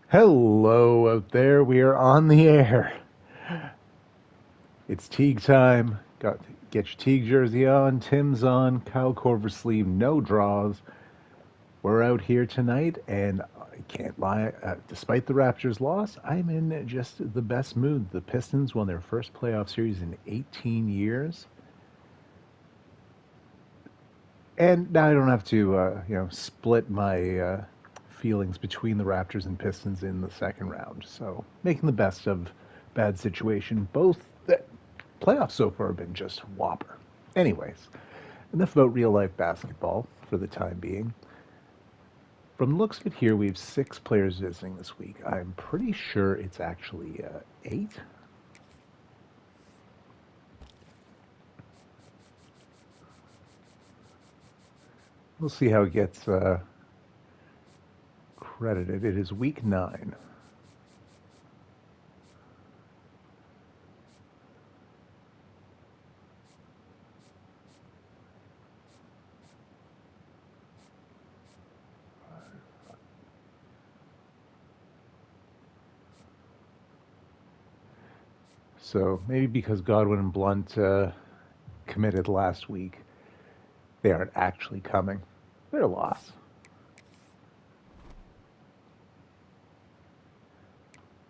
Hello out there. We are on the air. It's Teague time. Get your Teague jersey on. Tim's on. Kyle Korver sleeve. No draws. We're out here tonight, and I can't lie. Despite the Raptors' loss, I'm in just the best mood. The Pistons won their first playoff series in 18 years, and now I don't have to, split my feelings between the Raptors and Pistons in the second round. So making the best of bad situation. Both the playoffs so far have been just whopper. Anyways, enough about real life basketball for the time being. From the looks of it here, we have 6 players visiting this week. I'm pretty sure it's actually 8. We'll see how it gets credited. It is week 9. So maybe because Godwin and Blunt committed last week, they aren't actually coming. They're a loss.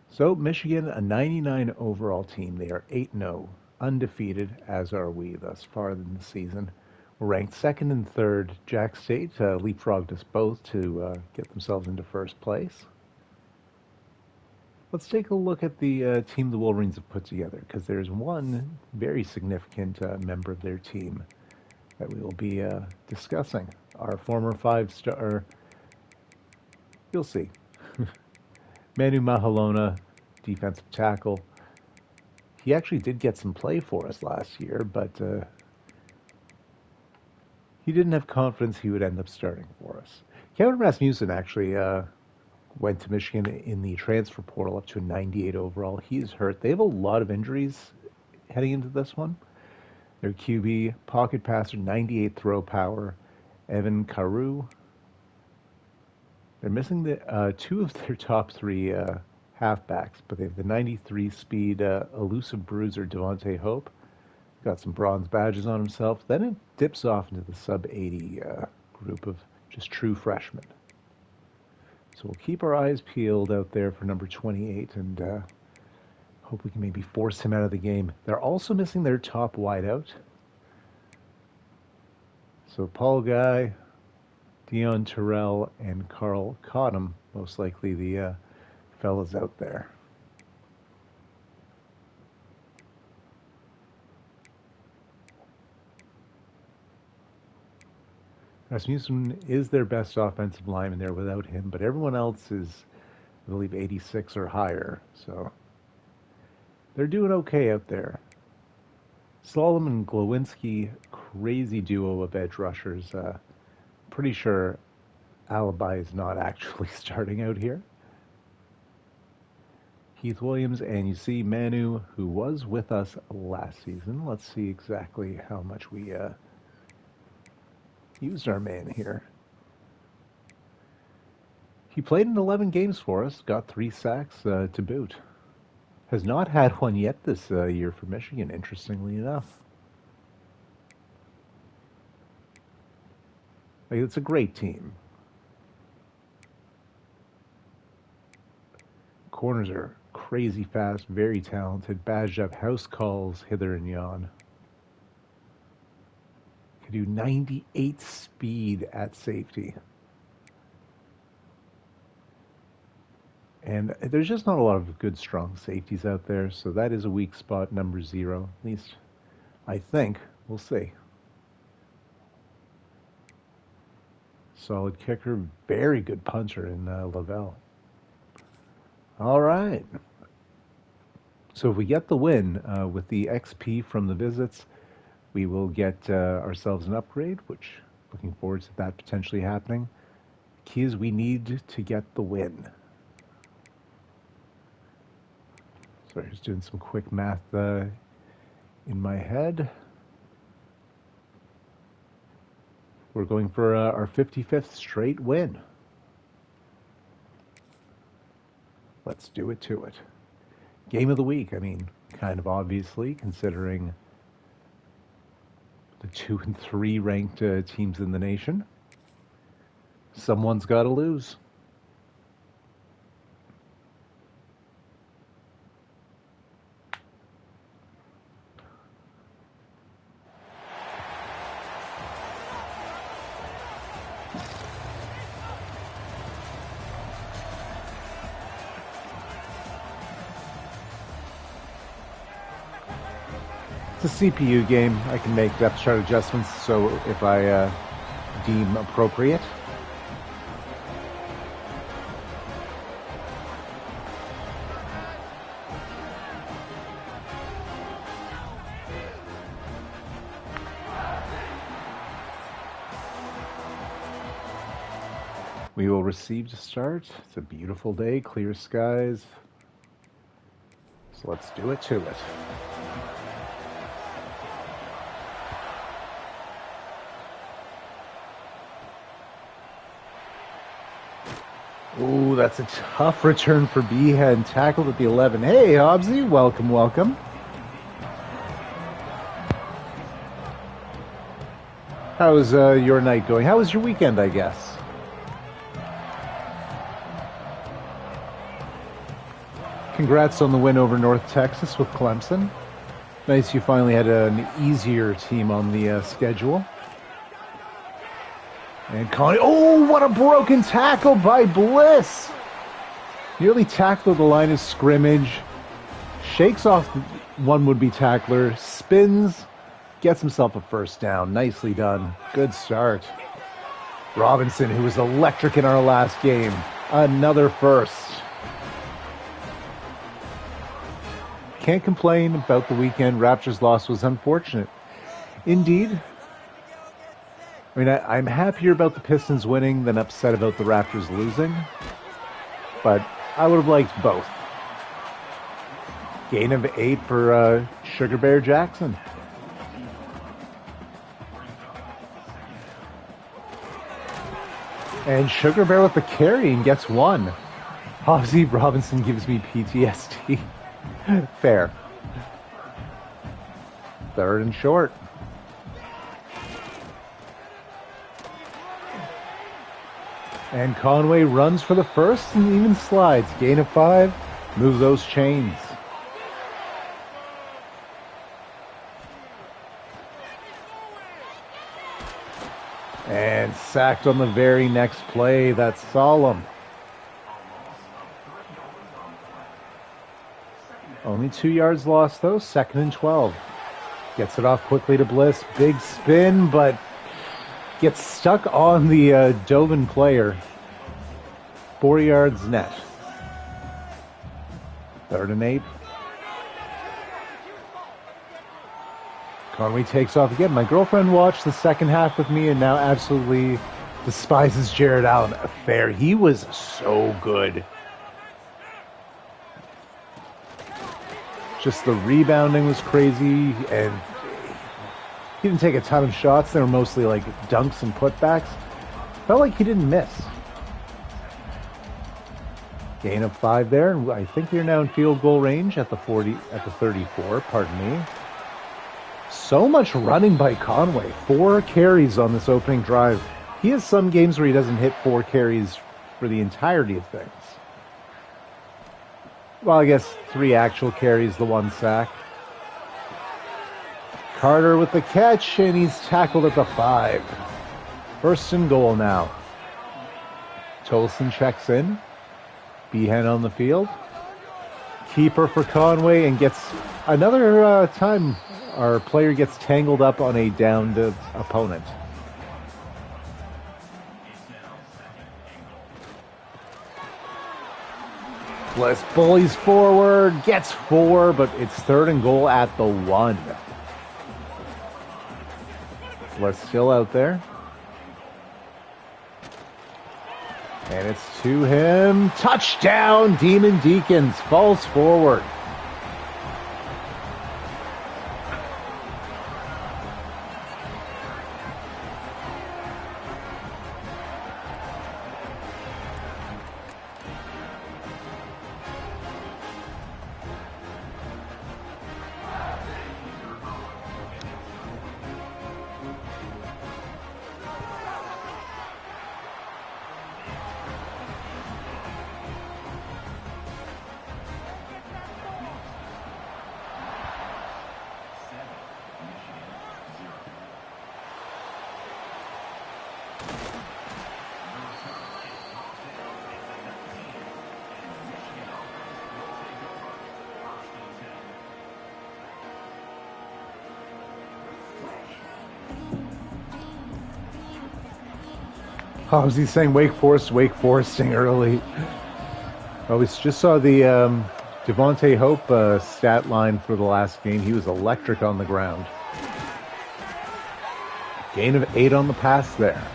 So Michigan, a 99 overall team. They are 8-0, undefeated, as are we thus far in the season. We're ranked second and third. Jack State leapfrogged us both to get themselves into first place. Let's take a look at the team the Wolverines have put together, because there's one very significant member of their team that we will be discussing. Our former 5-star, you'll see, Manu Mahalona, defensive tackle. He actually did get some play for us last year, but he didn't have confidence he would end up starting for us. Kevin Rasmussen actually went to Michigan in the transfer portal up to a 98 overall. He's hurt. They have a lot of injuries heading into this one. Their QB, pocket passer, 98 throw power, Evan Carew. They're missing the 2 of their top 3 halfbacks, but they have the 93 speed elusive bruiser Devontae Hope. Got some bronze badges on himself. Then it dips off into the sub 80 group of just true freshmen. So we'll keep our eyes peeled out there for number 28 and hope we can maybe force him out of the game. They're also missing their top wideout. So Paul Guy, Dion Terrell, and Carl Cottom, most likely the fellas out there. Rasmussen is their best offensive lineman there without him, but everyone else is, I believe, 86 or higher. So they're doing okay out there. Slalom and Glowinski, crazy duo of edge rushers. Pretty sure Alibi is not actually starting out here. Keith Williams, and you see Manu, who was with us last season. Let's see exactly how much we used our man here. He played in 11 games for us, got 3 sacks to boot. Has not had one yet this year for Michigan, interestingly enough. Like, it's a great team. Corners are crazy fast, very talented. Badged up house calls hither and yon. Could do 98 speed at safety. And there's just not a lot of good, strong safeties out there, so that is a weak spot, number 0. At least, I think. We'll see. Solid kicker, very good puncher in Lavelle. All right. So if we get the win with the XP from the visits, we will get ourselves an upgrade, which looking forward to that potentially happening. Key is we need to get the win. Sorry, just doing some quick math in my head. We're going for our 55th straight win. Let's do it to it. Game of the week. I mean, kind of obviously, considering the 2 and 3 ranked teams in the nation. Someone's got to lose. It's a CPU game. I can make depth chart adjustments so if I deem appropriate. We will receive to start. It's a beautiful day, clear skies. So let's do it to it. Ooh, that's a tough return for Behan. Tackled at the 11. Hey, Hobbsy, welcome, welcome. How's your night going? How was your weekend, I guess? Congrats on the win over North Texas with Clemson. Nice you finally had an easier team on the schedule. And Connie, oh, what a broken tackle by Bliss! Nearly tackled the line of scrimmage. Shakes off one would-be tackler. Spins. Gets himself a first down. Nicely done. Good start. Robinson, who was electric in our last game. Another first. Can't complain about the weekend. Raptors' loss was unfortunate. Indeed. I mean, I'm happier about the Pistons winning than upset about the Raptors losing. But I would have liked both. Gain of 8 for Sugar Bear Jackson. And Sugar Bear with the carry and gets 1. Hobbsy Robinson gives me PTSD. Fair. 3rd and short. And Conway runs for the first and even slides. Gain of 5. Move those chains. And sacked on the very next play. That's solemn. Only 2 yards lost, though. 2nd and 12. Gets it off quickly to Bliss. Big spin, but gets stuck on the Dovin player. 4 yards net. 3rd and 8. Conway takes off again. My girlfriend watched the second half with me and now absolutely despises Jared Allen. Fair. He was so good. Just the rebounding was crazy, and he didn't take a ton of shots. They were mostly like dunks and putbacks. Felt like he didn't miss. Gain of 5 there, and I think they're now in field goal range at the 34. Pardon me. So much running by Conway. 4 carries on this opening drive. He has some games where he doesn't hit 4 carries for the entirety of things. Well, I guess 3 actual carries, the 1 sack. Carter with the catch, and he's tackled at the 5. 1st and goal now. Tolson checks in. Behan on the field. Keeper for Conway, and gets another time our player gets tangled up on a downed opponent. Bliss bullies forward, gets 4, but it's 3rd and goal at the 1. Bliss still out there. And it's to him. Touchdown, Demon Deacons. Falls forward. Oh, was he saying Wake Foresting early? Oh, we just saw the Devontae Hope stat line for the last game. He was electric on the ground. Gain of 8 on the pass there.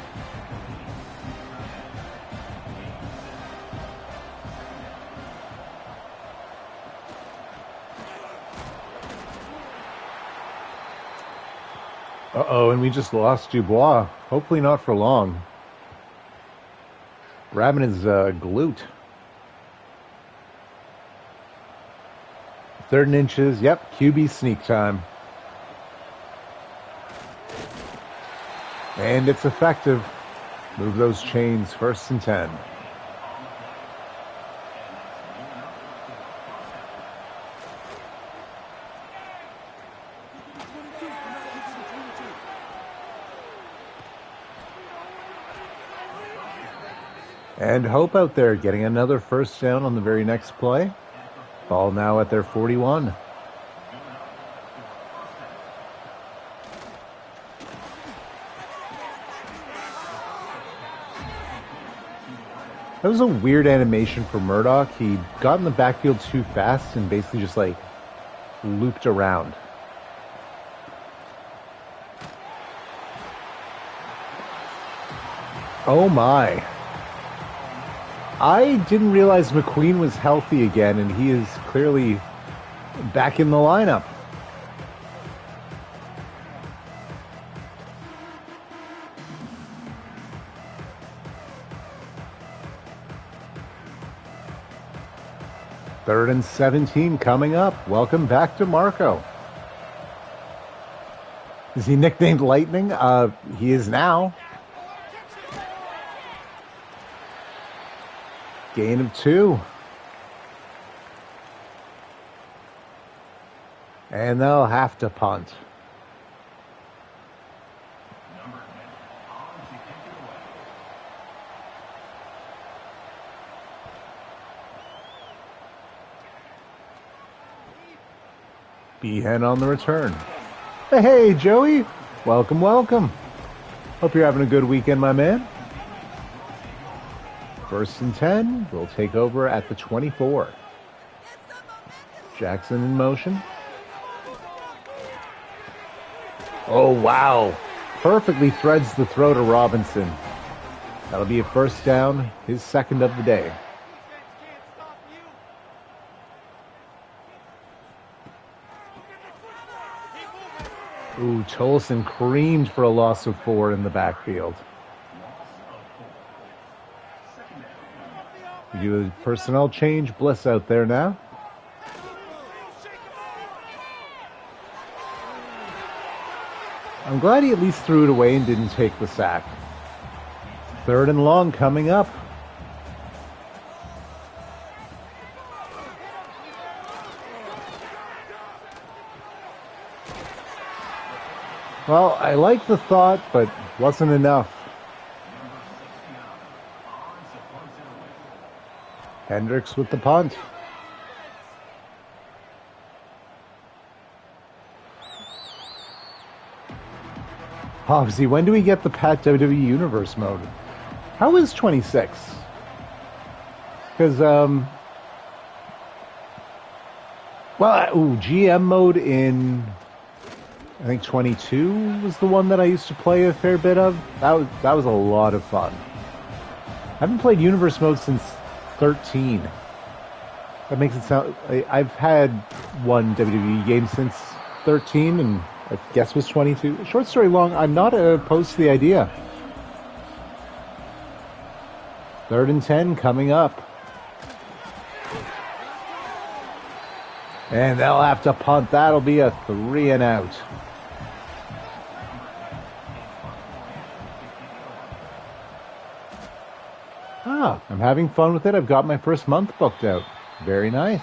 Uh-oh, and we just lost Dubois. Hopefully not for long. Grabbing his glute. 3rd and inches. Yep, QB sneak time. And it's effective. Move those chains. 1st and 10. And Hope out there getting another 1st down on the very next play. Ball now at their 41. That was a weird animation for Murdoch. He got in the backfield too fast and basically just like looped around. Oh my. I didn't realize McQueen was healthy again, and he is clearly back in the lineup. Third and 17 coming up. Welcome back to Marco. Is he nicknamed Lightning? He is now. Gain of 2. And they'll have to punt. Behan on the return. Hey, Joey. Welcome, welcome. Hope you're having a good weekend, my man. 1st and 10. We'll take over at the 24. Jackson in motion. Oh, wow. Perfectly threads the throw to Robinson. That'll be a 1st down, his 2nd of the day. Ooh, Tolson creamed for a loss of 4 in the backfield. We do a personnel change. Bliss out there now. I'm glad he at least threw it away and didn't take the sack. 3rd and long coming up. Well, I like the thought, but wasn't enough. Hendricks with the punt. Hobbsy, when do we get the Pat WWE Universe mode? How is 26? Because, GM mode in, I think 22 was the one that I used to play a fair bit of. That was a lot of fun. I haven't played Universe mode since 13. That makes it sound... I've had one WWE game since 13, and I guess was 22. Short story long, I'm not opposed to the idea. 3rd and 10 coming up. And they'll have to punt. That'll be a 3 and out. I'm having fun with it. I've got my first month booked out. Very nice.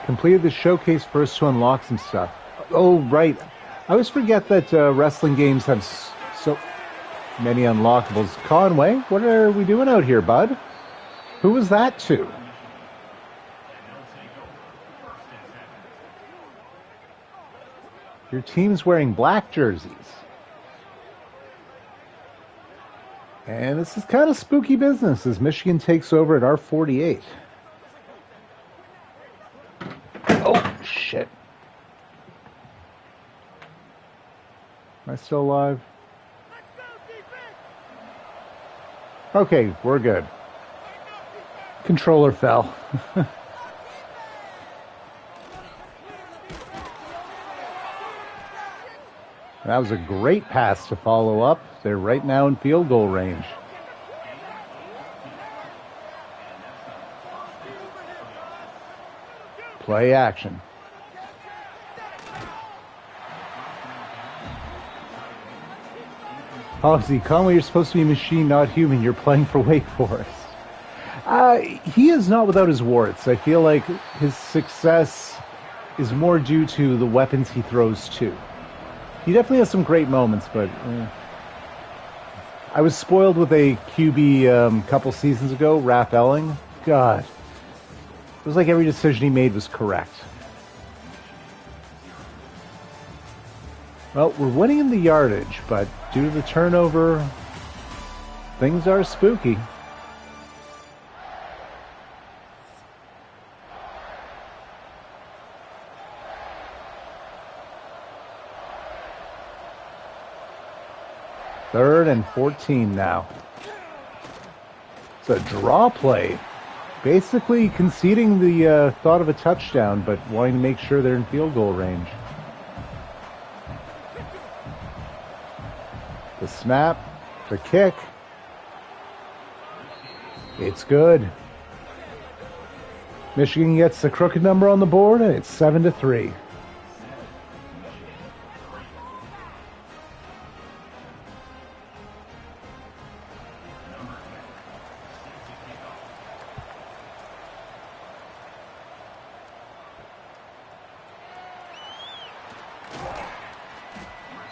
Completed the showcase first to unlock some stuff. Oh, right. I always forget that wrestling games have so many unlockables. Conway, what are we doing out here, bud? Who was that to? Your team's wearing black jerseys. And this is kind of spooky business as Michigan takes over at our 48. Oh, shit. Am I still alive? Okay, we're good. Controller fell. That was a great pass to follow up. They're right now in field goal range. Play action. Obviously, Conway, you're supposed to be a machine, not human. You're playing for Wake Forest. He is not without his warts. I feel like his success is more due to the weapons he throws to. He definitely has some great moments, but I was spoiled with a QB couple seasons ago, Raph Elling. God, it was like every decision he made was correct. Well, we're winning in the yardage, but due to the turnover, things are spooky. Third and 14 now. It's a draw play. Basically conceding the thought of a touchdown, but wanting to make sure they're in field goal range. The snap, the kick. It's good. Michigan gets the crooked number on the board, and it's 7-3.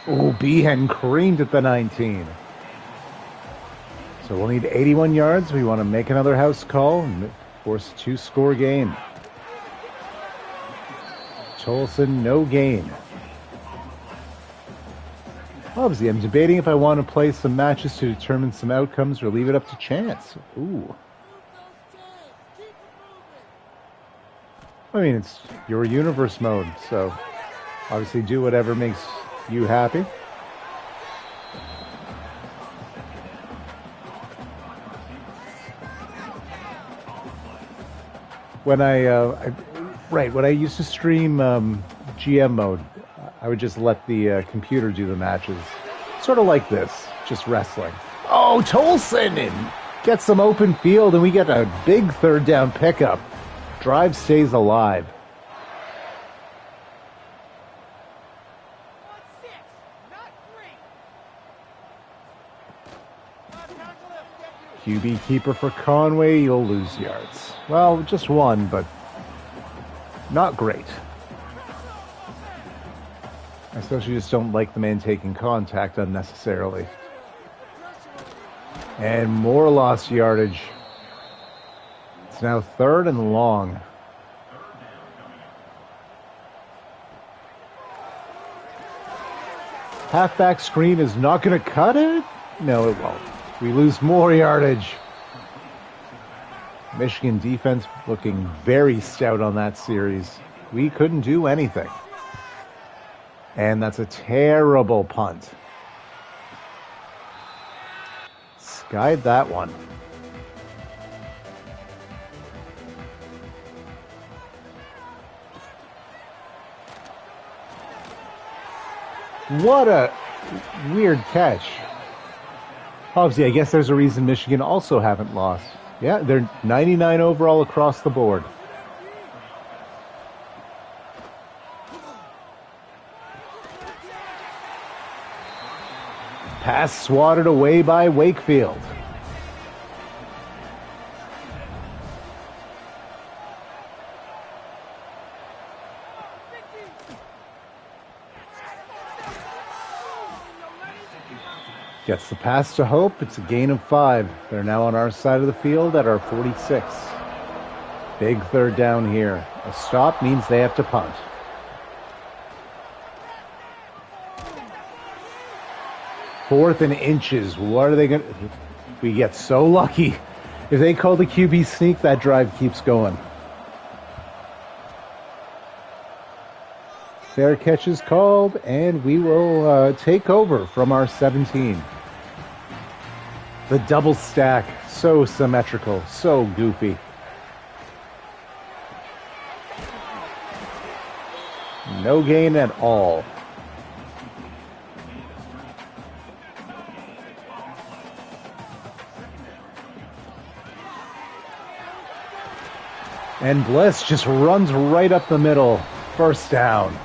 Oh, Behan creamed at the 19. So we'll need 81 yards. We want to make another house call and force a 2-score game. Tolson, no gain. Obviously, I'm debating if I want to play some matches to determine some outcomes or leave it up to chance. Ooh. I mean, it's your universe mode, so obviously do whatever makes you happy. When when I used to stream GM mode, I would just let the computer do the matches, sort of like this, just wrestling. Oh, Tolson gets some open field, and we get a big third down pickup. Drive stays alive. QB keeper for Conway, you'll lose yards. Well, just one, but not great. I especially just don't like the man taking contact unnecessarily. And more lost yardage. It's now 3rd and long. Halfback screen is not going to cut it? No, it won't. We lose more yardage. Michigan defense looking very stout on that series. We couldn't do anything. And that's a terrible punt. Skied that one. What a weird catch. Obviously, I guess there's a reason Michigan also haven't lost. Yeah, they're 99 overall across the board. Pass swatted away by Wakefield. Gets the pass to Hope. It's a gain of 5. They're now on our side of the field at our 46. Big third down here. A stop means they have to punt. 4th and inches. What are they going to... We get so lucky. If they call the QB sneak, that drive keeps going. Fair catch is called, and we will take over from our 17. The double stack, so symmetrical, so goofy. No gain at all. And Bliss just runs right up the middle. First down.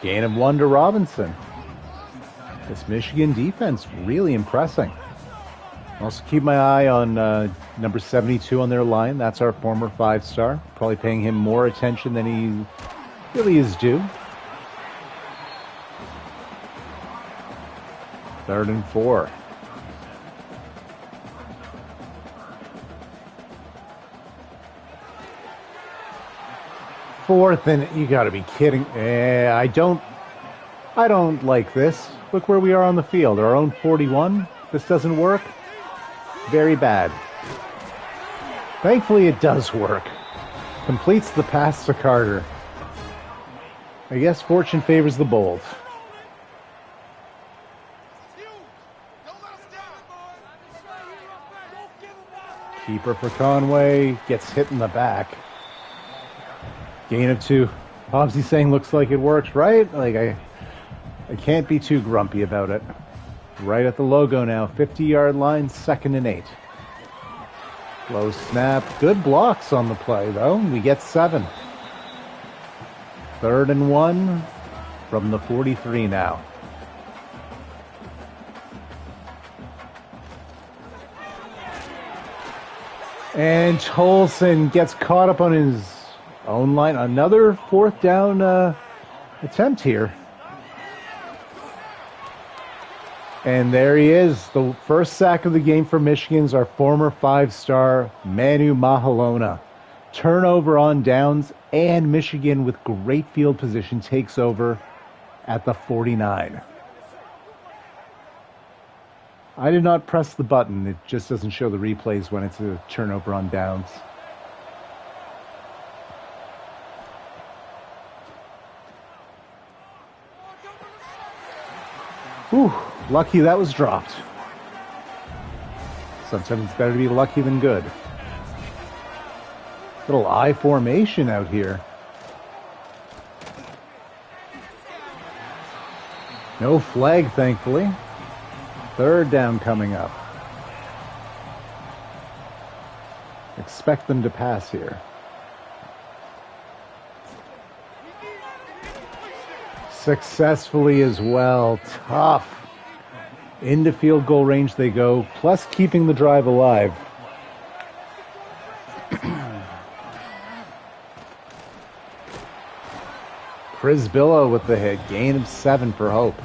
Gain of 1 to Robinson. This Michigan defense really impressing. Also keep my eye on number 72 on their line. That's our former 5-star. Probably paying him more attention than he really is due. 3rd and 4. Fourth and... You gotta be kidding. I don't like this. Look where we are on the field. Our own 41. This doesn't work. Very bad. Thankfully, it does work. Completes the pass to Carter. I guess fortune favors the bold. Keeper for Conway. Gets hit in the back. Gain of 2. Hobbsy saying looks like it works, right? Like I can't be too grumpy about it. Right at the logo now. 50-yard line, 2nd and 8. Low snap. Good blocks on the play, though. We get 7. 3rd and 1 from the 43 now. And Tolson gets caught up on his own line. Another 4th down attempt here. And there he is. The first sack of the game for Michigan's our former 5-star Manu Mahalona. Turnover on downs, and Michigan with great field position takes over at the 49. I did not press the button. It just doesn't show the replays when it's a turnover on downs. Whew, lucky that was dropped. Sometimes it's better to be lucky than good. Little I formation out here. No flag, thankfully. 3rd down coming up. Expect them to pass here. Successfully as well. Tough. Into field goal range they go, plus keeping the drive alive. Prisbilla with the hit. Gain of 7 for Hope.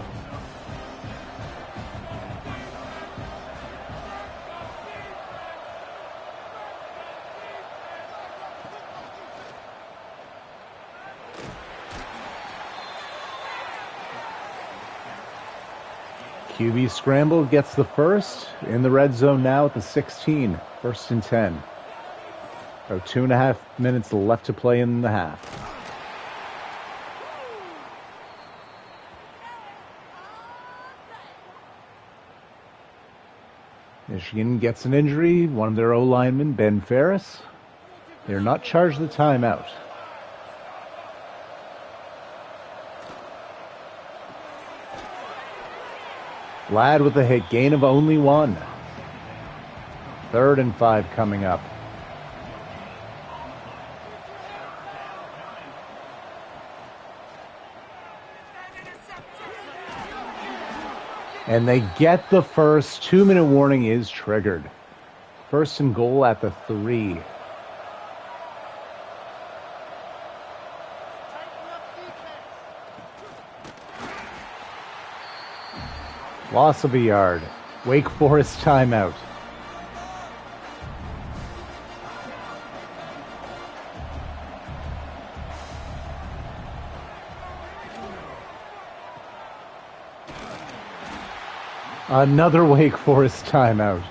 QB scramble gets the first in the red zone now at the 16. 1st and 10. About 2.5 minutes left to play in the half. Michigan gets an injury. One of their O-linemen, Ben Ferris. They're not charged the timeout. Ladd with a hit. Gain of only 1. 3rd and 5 coming up. And they get the first. 2-minute warning is triggered. 1st and goal at the 3. Loss of a yard. Wake Forest timeout. Another Wake Forest timeout.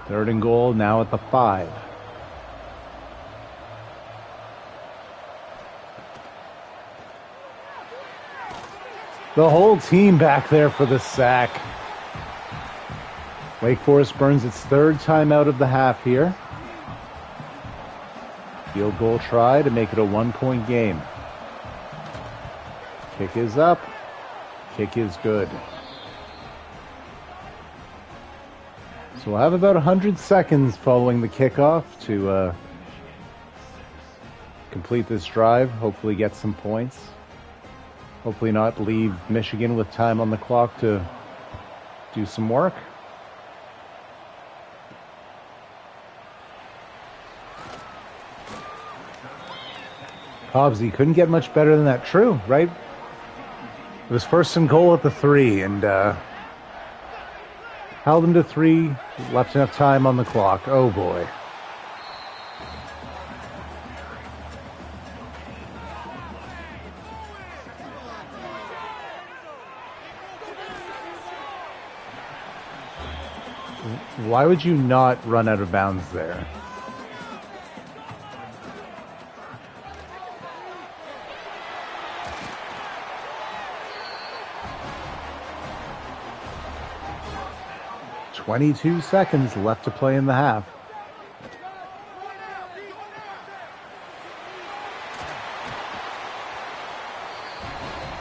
3rd and goal, now at the 5. The whole team back there for the sack. Wake Forest burns its 3rd timeout of the half here. Field goal try to make it a 1-point game. Kick is up. Kick is good. So we'll have about 100 seconds following the kickoff to complete this drive. Hopefully get some points. Hopefully not leave Michigan with time on the clock to do some work. Hobbsy couldn't get much better than that. True, right? It was 1st and goal at the 3, and held him to 3, left enough time on the clock. Oh boy. Why would you not run out of bounds there? "22 seconds left to play in the half."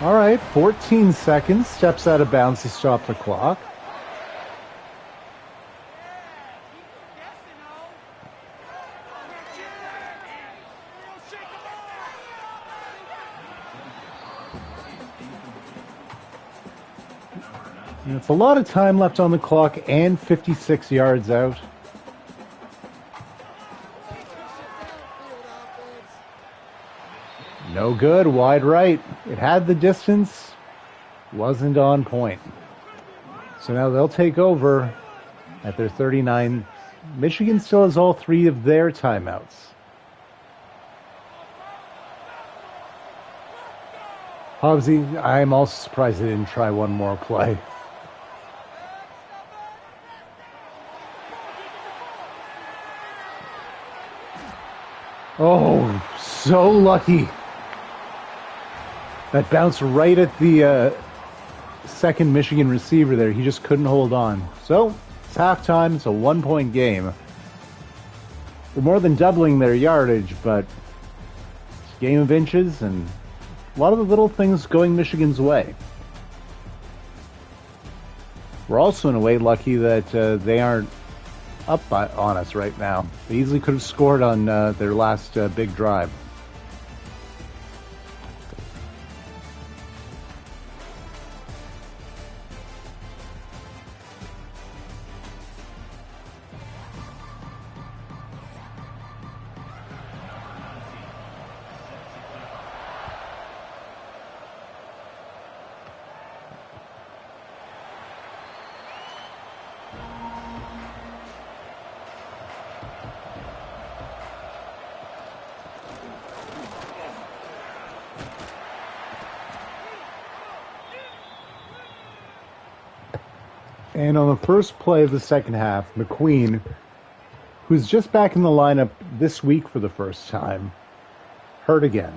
All right, 14 seconds. Steps out of bounds to stop the clock. And it's a lot of time left on the clock and 56 yards out. No good, wide right. It had the distance, wasn't on point. So now they'll take over at their 39. Michigan still has all 3 of their timeouts. Hobbsy, I'm also surprised they didn't try one more play. Oh, so lucky. That bounced right at the second Michigan receiver there. He just couldn't hold on. So, it's halftime. It's a 1-point game. They're more than doubling their yardage, but it's a game of inches and a lot of the little things going Michigan's way. We're also in a way lucky that they aren't up on us right now. They easily could have scored on their last big drive. And on the first play of the second half, McQueen, who's just back in the lineup this week for the first time, hurt again.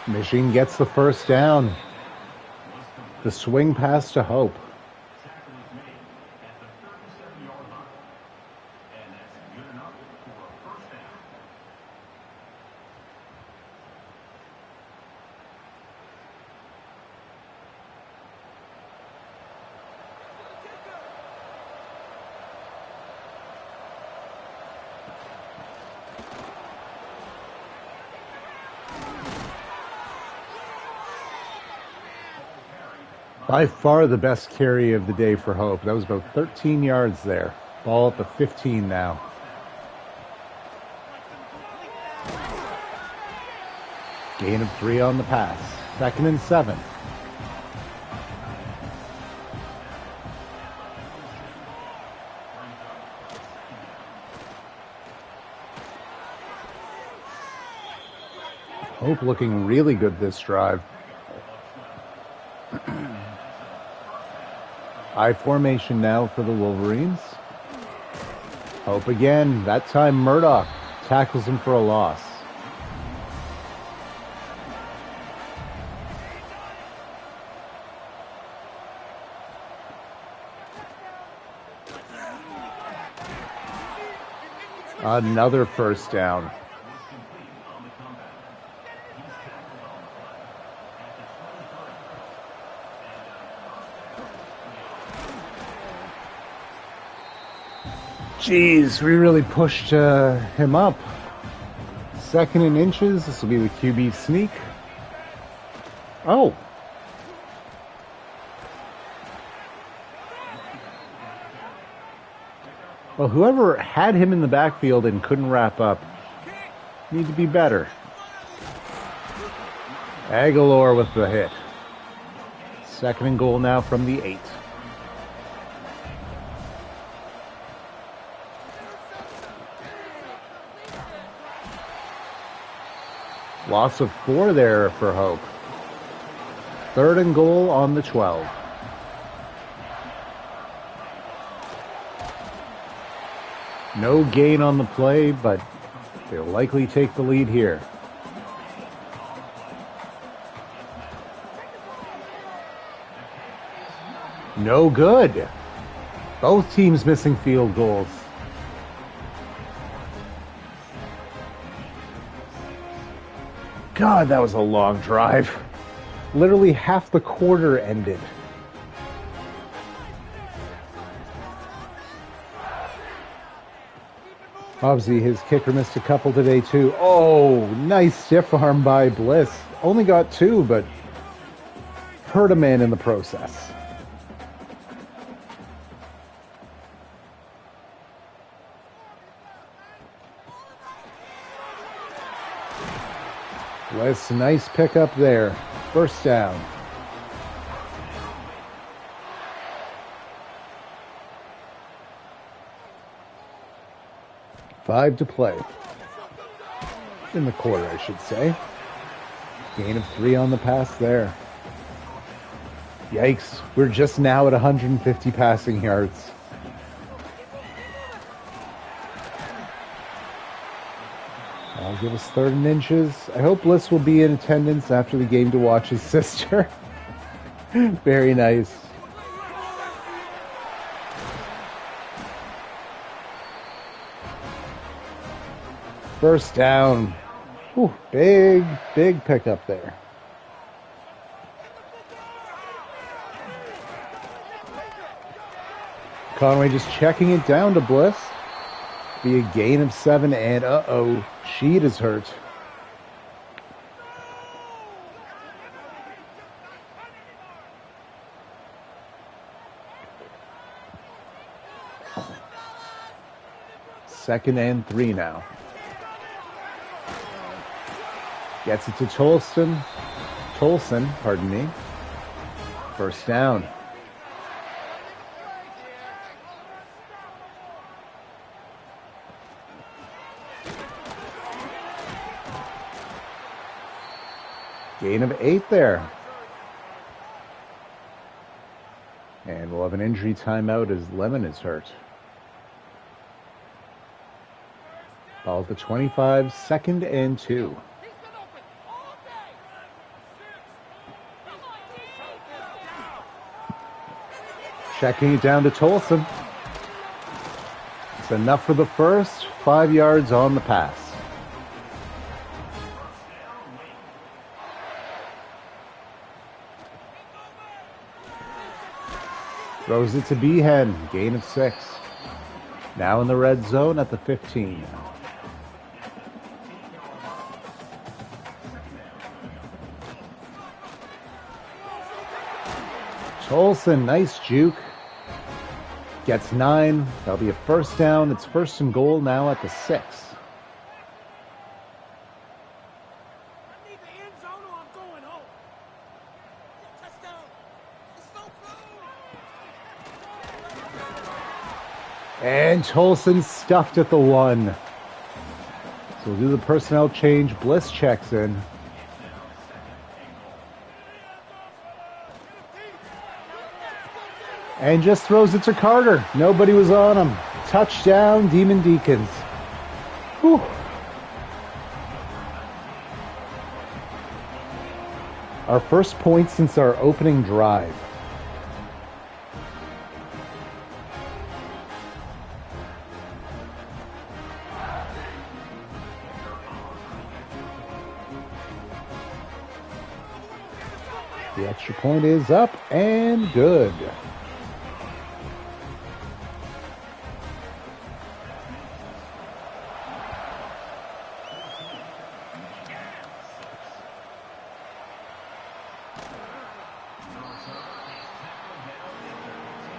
Michigan gets the first down. The swing pass to Hope. By far the best carry of the day for Hope. That was about 13 yards there. Ball at the 15 now. Gain of 3 on the pass. 2nd and 7. Hope looking really good this drive. I formation now for the Wolverines. Hope again. That time Murdoch tackles him for a loss. Another first down. Jeez, we really pushed him up. 2nd and inches. This will be the QB sneak. Oh. Well, whoever had him in the backfield and couldn't wrap up need to be better. Aguilar with the hit. 2nd and goal now from the 8. Loss of 4 there for Hope. 3rd and goal on the 12. No gain on the play, but they'll likely take the lead here. No good. Both teams missing field goals. God, that was a long drive. Literally half the quarter ended. Obviously, his kicker missed a couple today, too. Oh, nice stiff arm by Bliss. Only got 2, but hurt a man in the process. Bliss, nice pickup there. First down. Five to play. In the quarter, I should say. Gain of 3 on the pass there. Yikes, we're just now at 150 passing yards. I'll give us 3rd and inches. I hope Bliss will be in attendance after the game to watch his sister. Very nice. First down. Whew, big pickup there. Conway just checking it down to Bliss. Be a gain of 7, and uh-oh, Sheed is hurt. Second and 3 now. Gets it to Tolson, pardon me. First down. Gain of 8 there. And we'll have an injury timeout as Lemon is hurt. Ball at the 25, 2nd and 2. Checking it down to Tolson. It's enough for the first. 5 yards on the pass. Throws it to Behan. Gain of 6. Now in the red zone at the 15. Tolson, nice juke. Gets 9. That'll be a first down. It's first and goal now at the 6. And Tolson stuffed at the 1. So we'll do the personnel change. Bliss checks in. And just throws it to Carter. Nobody was on him. Touchdown, Demon Deacons. Whew. Our first point since our opening drive. The extra point is up and good.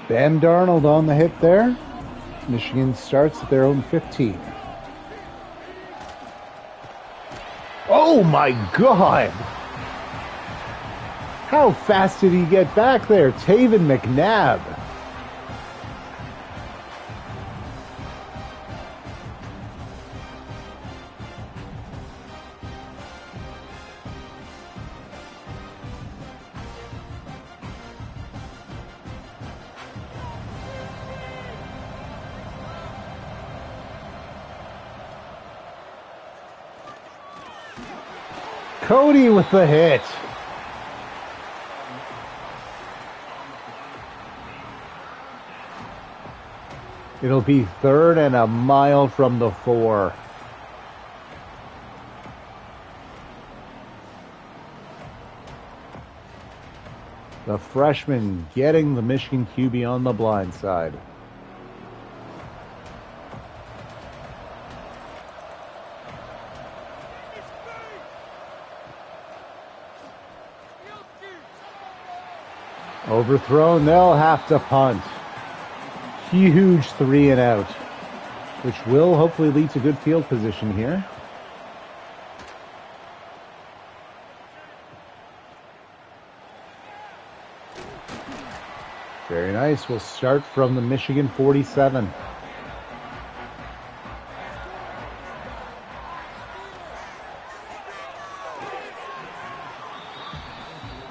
Sam Darnold on the hit there. Michigan starts at their own 15. Oh my God! How fast did he get back there? Taven McNabb. Cody with the hit. It'll be 3rd and a mile from the 4. The freshman getting the Michigan QB on the blind side. Overthrown, they'll have to punt. Huge 3 and out, which will hopefully lead to good field position here. Very nice. We'll start from the Michigan 47.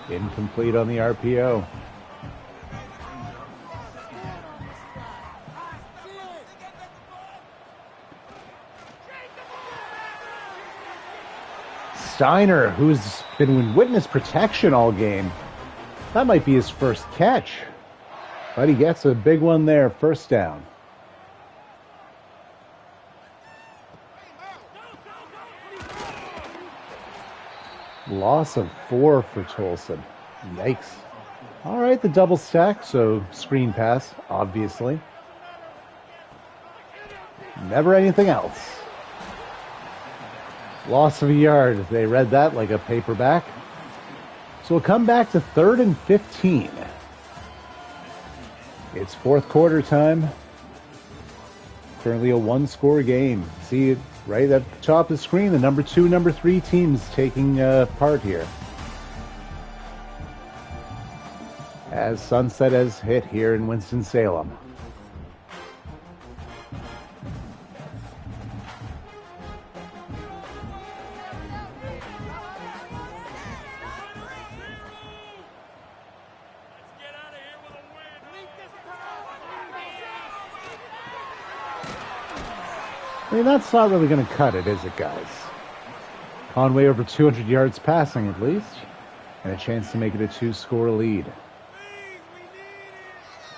Incomplete on the RPO. Steiner, who's been in witness protection all game. That might be his first catch. But he gets a big one there, first down. Loss of 4 for Tolson. Yikes. All right, the double stack, so screen pass, obviously. Never anything else. Loss of a yard. They read that like a paperback. So we'll come back to 3rd and 15. It's 4th quarter time. Currently a 1-score game. See it right at the top of the screen, the number 2, number 3 teams taking part here. As sunset has hit here in Winston-Salem. I mean, that's not really going to cut it, is it, guys? Conway over 200 yards passing, at least. And a chance to make it a 2-score lead.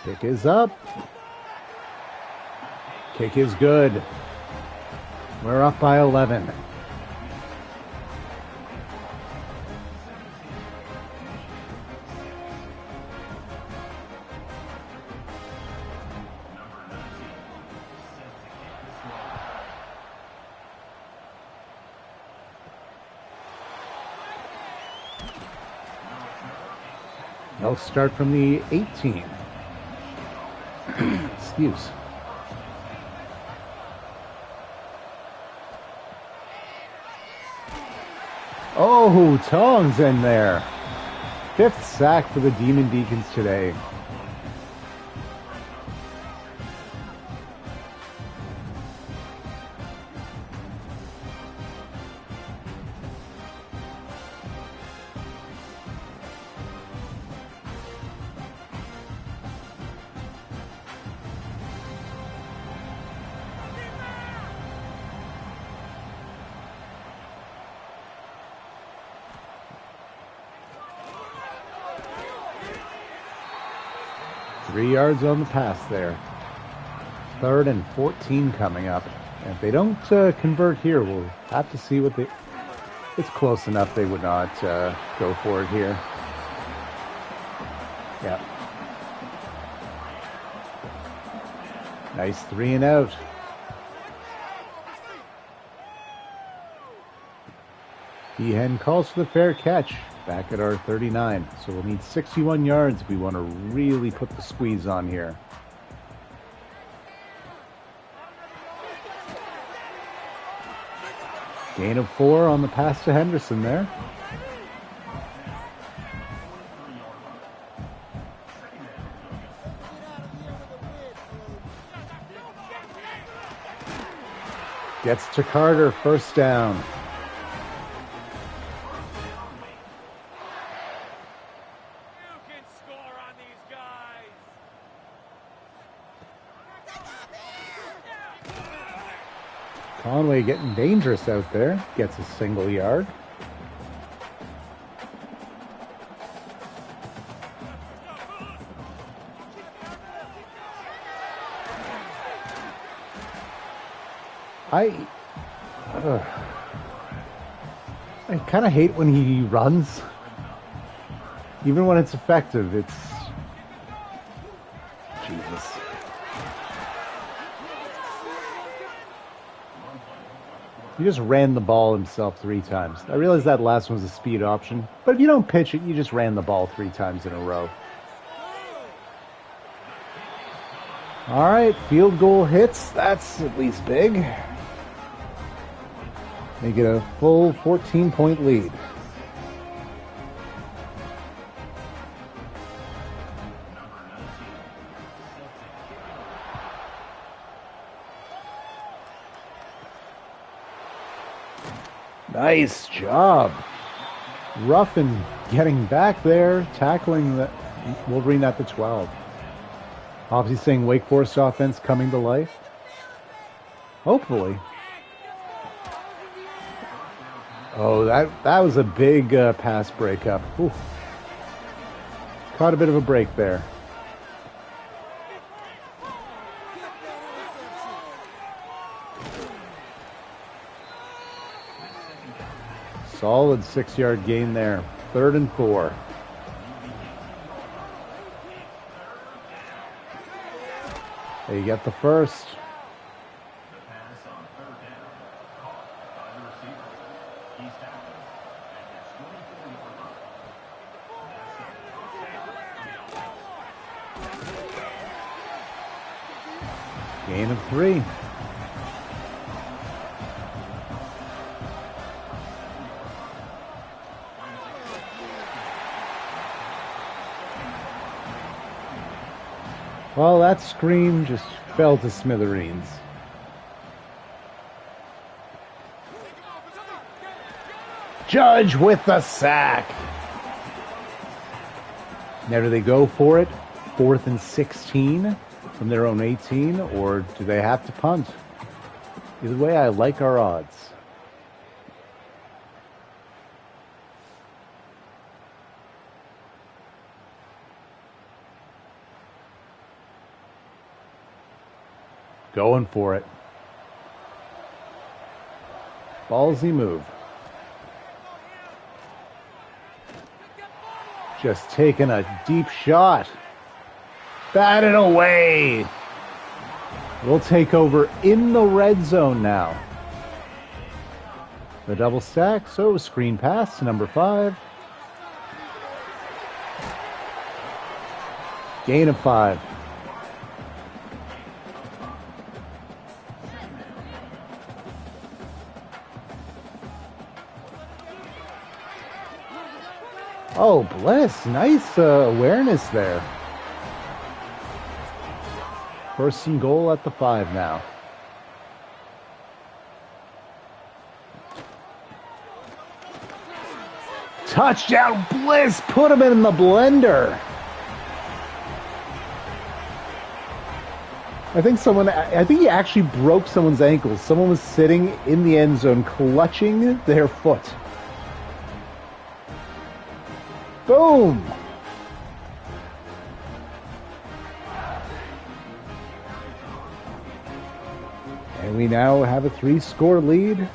Kick is up. Kick is good. We're up by 11. They'll start from the 18. excuse. Oh, Tong's in there. 5th sack for the Demon Deacons today. Three yards on the pass there. 3rd and 14 coming up. And if they don't convert here, we'll have to see what they... It's close enough they would not go for it here. Yeah. Nice 3 and out. Behan calls for the fair catch. Back at our 39. So we'll need 61 yards if we want to really put the squeeze on here. Gain of 4 on the pass to Henderson there. Gets to Carter, 1st down. Conway getting dangerous out there. Gets a single yard. I kind of hate when he runs. Even when it's effective, it's... Jesus. He just ran the ball himself 3 times. I realize that last one was a speed option, but if you don't pitch it, you just ran the ball 3 times in a row. All right, field goal hits. That's at least big. They get a full 14-point lead. Nice job. Ruffin getting back there, tackling the Wolverine at the 12. Obviously saying Wake Forest offense coming to life. Hopefully. Oh, that was a big pass breakup. Ooh. Caught a bit of a break there. Solid 6-yard gain there. 3rd and 4. They get the first. Gain of 3. Well, that screen just fell to smithereens. Judge with the sack. Now do they go for it? 4th and 16 from their own 18, or do they have to punt? Either way, I like our odds. Going for it. Ballsy move. Just taking a deep shot. Batted away. We'll take over in the red zone now. The double stack, so screen pass to number 5. Gain of 5. Oh, Bliss. Nice awareness there. First and goal at the 5 now. Touchdown, Bliss. Put him in the blender. I think he actually broke someone's ankles. Someone was sitting in the end zone clutching their foot. Boom! And we now have a 3-score lead.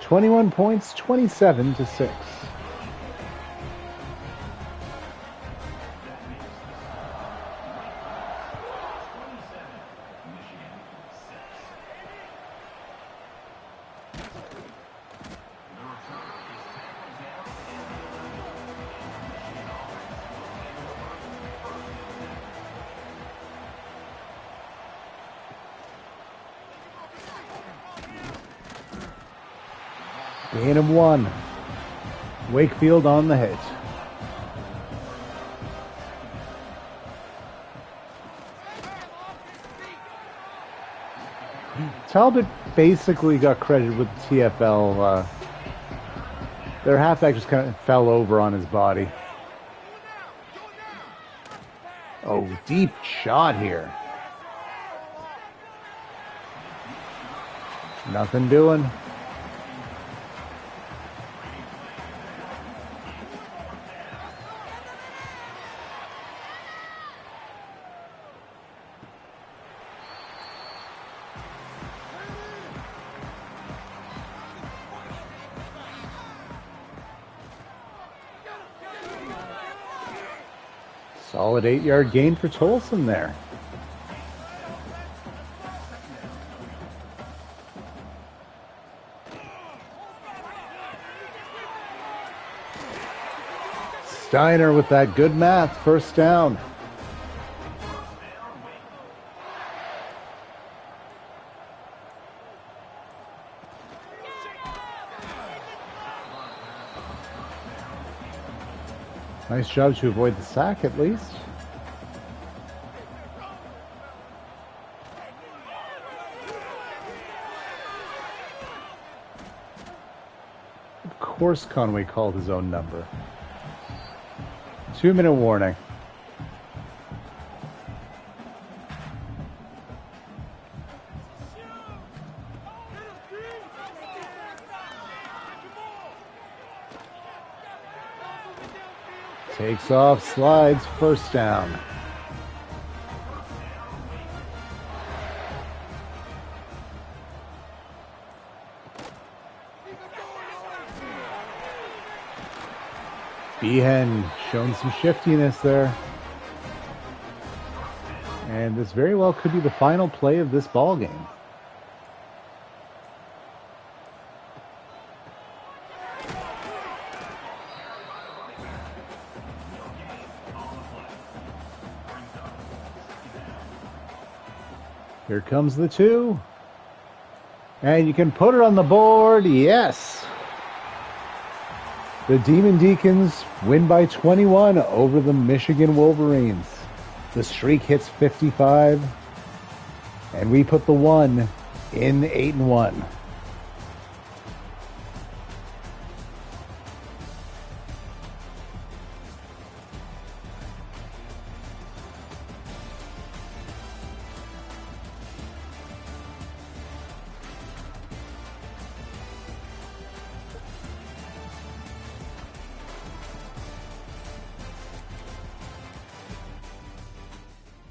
21 points, 27-6. Gain of 1. Wakefield on the hit. Talbot basically got credited with the TFL. Their halfback just kind of fell over on his body. Oh, deep shot here. Nothing doing. Solid 8-yard gain for Tolson there. Steiner with that good math, first down. Nice job to avoid the sack, at least. Of course Conway called his own number. 2-minute warning. Takes off, slides, first down. Behan showing some shiftiness there. And this very well could be the final play of this ball game. Here comes the 2. And you can put it on the board. Yes. The Demon Deacons win by 21 over the Michigan Wolverines. The streak hits 55. And we put the 1 in 8-1.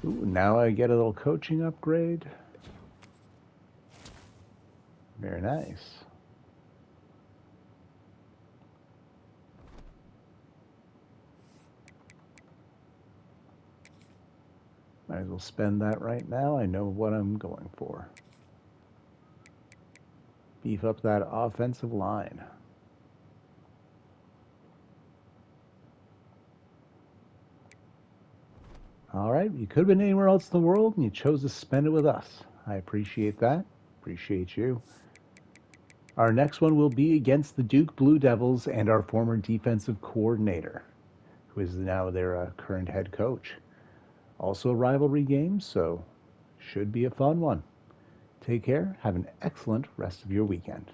Ooh, now I get a little coaching upgrade. Very nice. Might as well spend that right now. I know what I'm going for. Beef up that offensive line. All right, you could have been anywhere else in the world, and you chose to spend it with us. I appreciate that. Appreciate you. Our next one will be against the Duke Blue Devils and our former defensive coordinator, who is now their current head coach. Also a rivalry game, so should be a fun one. Take care. Have an excellent rest of your weekend.